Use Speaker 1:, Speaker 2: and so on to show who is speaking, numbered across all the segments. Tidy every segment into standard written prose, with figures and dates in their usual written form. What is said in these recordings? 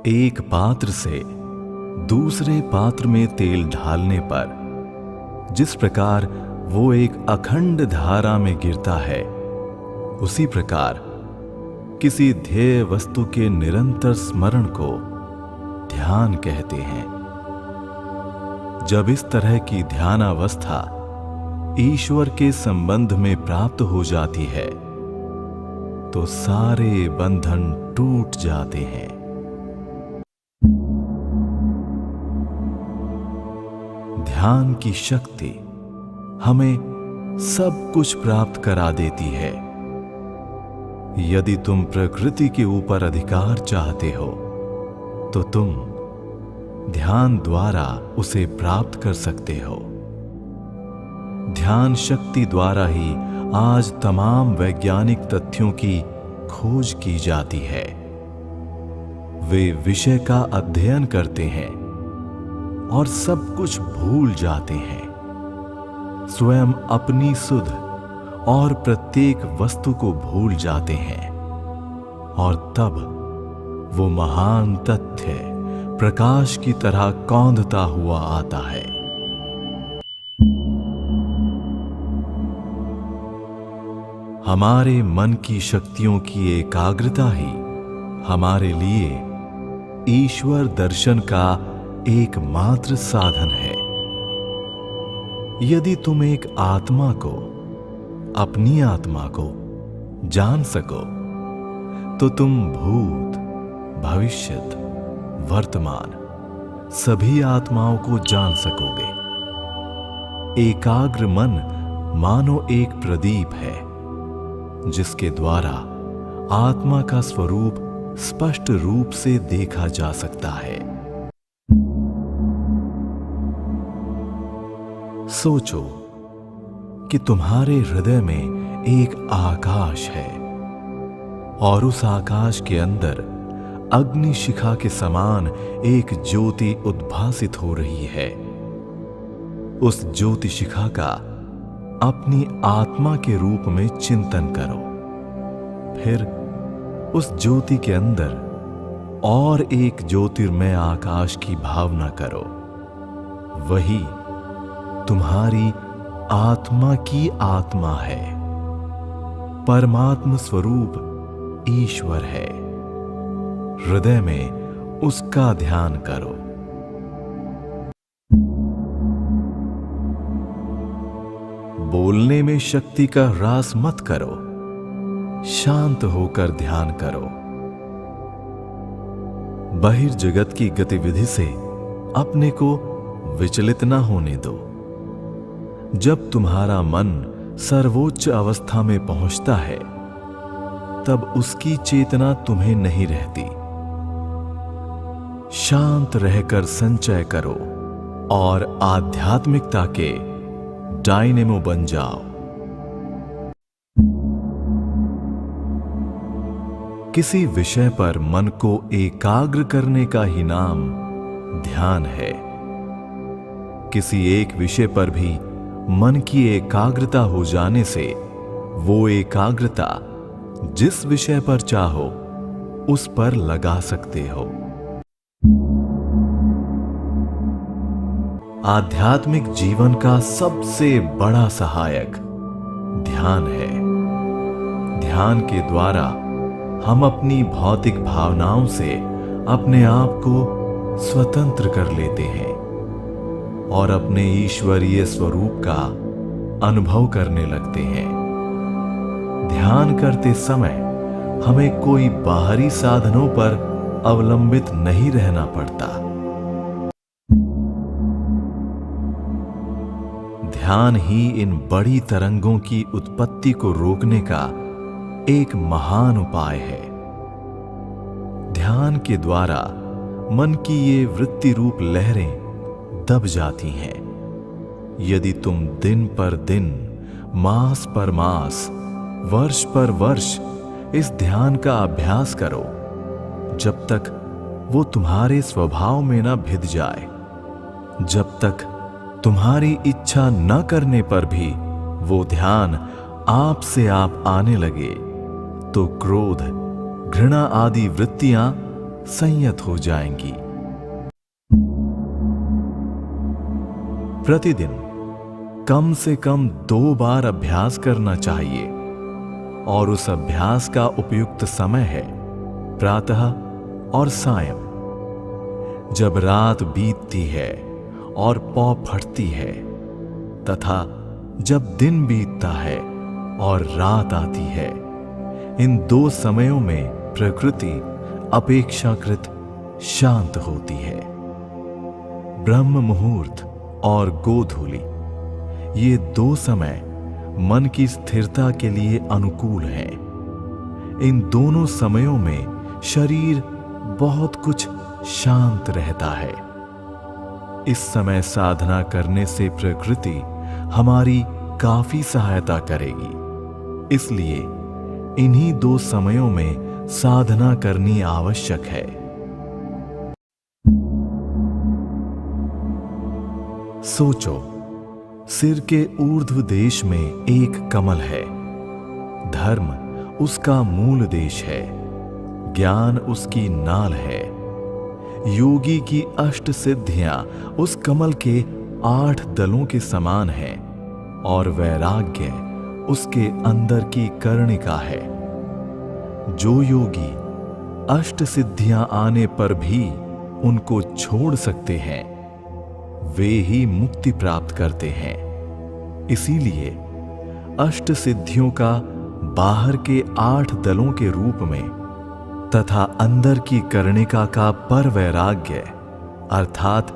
Speaker 1: एक पात्र से दूसरे पात्र में तेल ढालने पर जिस प्रकार वो एक अखंड धारा में गिरता है, उसी प्रकार किसी ध्येय वस्तु के निरंतर स्मरण को ध्यान कहते हैं। जब इस तरह की ध्यानावस्था ईश्वर के संबंध में प्राप्त हो जाती है तो सारे बंधन टूट जाते हैं। ध्यान की शक्ति हमें सब कुछ प्राप्त करा देती है। यदि तुम प्रकृति के ऊपर अधिकार चाहते हो तो तुम ध्यान द्वारा उसे प्राप्त कर सकते हो। ध्यान शक्ति द्वारा ही आज तमाम वैज्ञानिक तथ्यों की खोज की जाती है। वे विषय का अध्ययन करते हैं और सब कुछ भूल जाते हैं, स्वयं अपनी सुध और प्रत्येक वस्तु को भूल जाते हैं, और तब वो महान तथ्य प्रकाश की तरह कौंधता हुआ आता है। हमारे मन की शक्तियों की एकाग्रता ही हमारे लिए ईश्वर दर्शन का एकमात्र साधन है। यदि तुम एक आत्मा को, अपनी आत्मा को जान सको तो तुम भूत, भविष्यत, वर्तमान सभी आत्माओं को जान सकोगे। एकाग्र मन मानो एक प्रदीप है जिसके द्वारा आत्मा का स्वरूप स्पष्ट रूप से देखा जा सकता है। सोचो कि तुम्हारे हृदय में एक आकाश है और उस आकाश के अंदर अग्नि शिखा के समान एक ज्योति उद्भासित हो रही है। उस ज्योति शिखा का अपनी आत्मा के रूप में चिंतन करो। फिर उस ज्योति के अंदर और एक ज्योतिर्मय आकाश की भावना करो। वही तुम्हारी आत्मा की आत्मा है। परमात्म स्वरूप ईश्वर है। हृदय में उसका ध्यान करो। बोलने में शक्ति का ह्रास मत करो, शांत होकर ध्यान करो। बहिर्जगत की गतिविधि से अपने को विचलित न होने दो। जब तुम्हारा मन सर्वोच्च अवस्था में पहुंचता है तब उसकी चेतना तुम्हें नहीं रहती। शांत रहकर संचय करो और आध्यात्मिकता के डायनेमो बन जाओ। किसी विषय पर मन को एकाग्र करने का ही नाम ध्यान है। किसी एक विषय पर भी मन की एकाग्रता हो जाने से वो एकाग्रता जिस विषय पर चाहो उस पर लगा सकते हो। आध्यात्मिक जीवन का सबसे बड़ा सहायक ध्यान है। ध्यान के द्वारा हम अपनी भौतिक भावनाओं से अपने आप को स्वतंत्र कर लेते हैं और अपने ईश्वरीय स्वरूप का अनुभव करने लगते हैं। ध्यान करते समय हमें कोई बाहरी साधनों पर अवलंबित नहीं रहना पड़ता। ध्यान ही इन बड़ी तरंगों की उत्पत्ति को रोकने का एक महान उपाय है। ध्यान के द्वारा मन की ये वृत्ति रूप लहरें दब जाती हैं। यदि तुम दिन पर दिन, मास पर मास, वर्ष पर वर्ष इस ध्यान का अभ्यास करो, जब तक वो तुम्हारे स्वभाव में न भिद जाए, जब तक तुम्हारी इच्छा न करने पर भी वो ध्यान आप से आप आने लगे, तो क्रोध, घृणा आदि वृत्तियां संयत हो जाएंगी। प्रतिदिन कम से कम 2 बार अभ्यास करना चाहिए और उस अभ्यास का उपयुक्त समय है प्रातः और सायं, जब रात बीतती है और पौ फटती है, तथा जब दिन बीतता है और रात आती है। इन 2 समयों में प्रकृति अपेक्षाकृत शांत होती है। ब्रह्म मुहूर्त और गोधूली, ये 2 समय मन की स्थिरता के लिए अनुकूल हैं। इन दोनों समयों में शरीर बहुत कुछ शांत रहता है। इस समय साधना करने से प्रकृति हमारी काफी सहायता करेगी। इसलिए इन्हीं 2 समयों में साधना करनी आवश्यक है। सोचो, सिर के ऊर्ध्व देश में एक कमल है। धर्म उसका मूल देश है, ज्ञान उसकी नाल है। योगी की 8 सिद्धियां उस कमल के 8 दलों के समान हैं और वैराग्य उसके अंदर की कर्णिका है। जो योगी 8 सिद्धियां आने पर भी उनको छोड़ सकते हैं, वे ही मुक्ति प्राप्त करते हैं। इसीलिए 8 सिद्धियों का बाहर के 8 दलों के रूप में तथा अंदर की कर्णिका का पर वैराग्य अर्थात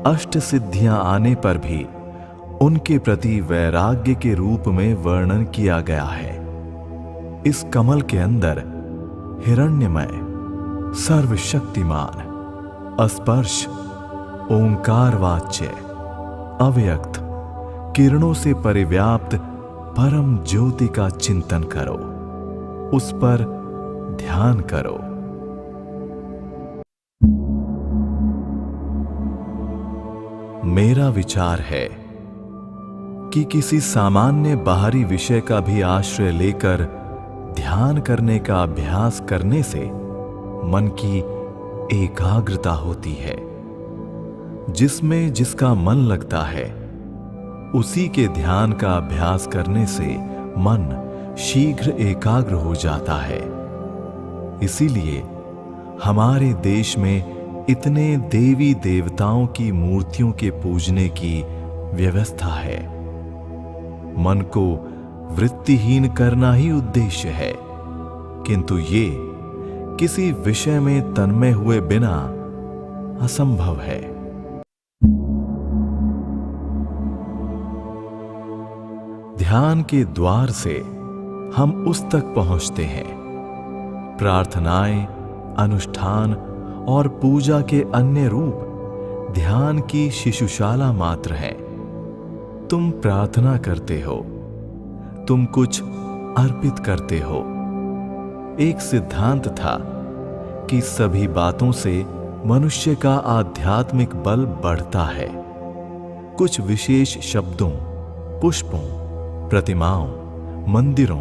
Speaker 1: 8 सिद्धियां आने पर भी उनके प्रति वैराग्य के रूप में वर्णन किया गया है। इस कमल के अंदर हिरण्यमय, सर्वशक्तिमान, अस्पर्श, ओंकारवाच्य, अव्यक्त, किरणों से परिव्याप्त परम ज्योति का चिंतन करो, उस पर ध्यान करो। मेरा विचार है कि किसी सामान्य बाहरी विषय का भी आश्रय लेकर ध्यान करने का अभ्यास करने से मन की एकाग्रता होती है। जिसमें जिसका मन लगता है, उसी के ध्यान का अभ्यास करने से मन शीघ्र एकाग्र हो जाता है। इसीलिए हमारे देश में इतने देवी देवताओं की मूर्तियों के पूजने की व्यवस्था है। मन को वृत्तिहीन करना ही उद्देश्य है, किंतु ये किसी विषय में तन्मय हुए बिना असंभव है। ध्यान के द्वार से हम उस तक पहुंचते हैं। प्रार्थनाएं, अनुष्ठान और पूजा के अन्य रूप ध्यान की शिशुशाला मात्र हैं। तुम प्रार्थना करते हो, तुम कुछ अर्पित करते हो। एक सिद्धांत था कि सभी बातों से मनुष्य का आध्यात्मिक बल बढ़ता है। कुछ विशेष शब्दों, पुष्पों, प्रतिमाओं, मंदिरों,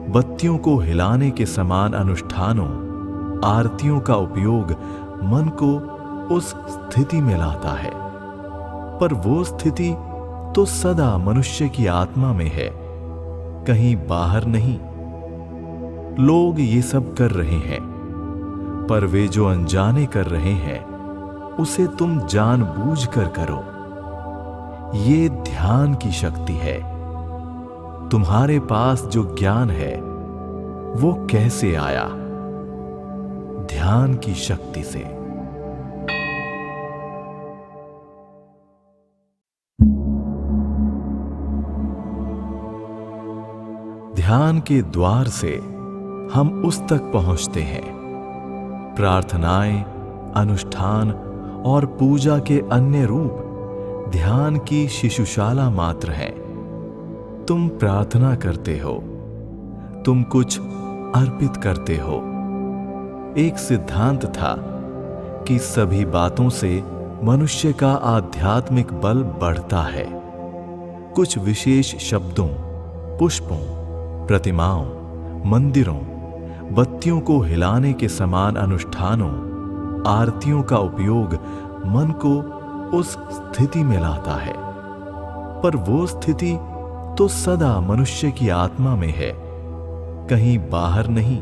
Speaker 1: बत्तियों को हिलाने के समान अनुष्ठानों, आरतियों का उपयोग मन को उस स्थिति में लाता है। पर वो स्थिति तो सदा मनुष्य की आत्मा में है, कहीं बाहर नहीं। लोग ये सब कर रहे हैं, पर वे जो अनजाने कर रहे हैं उसे तुम जानबूझकर करो। ये ध्यान की शक्ति है। तुम्हारे पास जो ज्ञान है वो कैसे आया? ध्यान की शक्ति से। ध्यान के द्वार से हम उस तक पहुंचते हैं। प्रार्थनाएं, अनुष्ठान और पूजा के अन्य रूप ध्यान की शिशुशाला मात्र हैं। तुम प्रार्थना करते हो, तुम कुछ अर्पित करते हो। एक सिद्धांत था कि सभी बातों से मनुष्य का आध्यात्मिक बल बढ़ता है। कुछ विशेष शब्दों, पुष्पों, प्रतिमाओं, मंदिरों, बत्तियों को हिलाने के समान अनुष्ठानों, आरतियों का उपयोग मन को उस स्थिति में लाता है, पर वो स्थिति तो सदा मनुष्य की आत्मा में है, कहीं बाहर नहीं।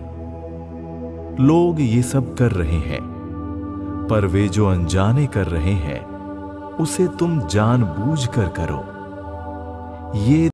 Speaker 1: लोग ये सब कर रहे हैं, पर वे जो अनजाने कर रहे हैं उसे तुम जानबूझकर करो। ये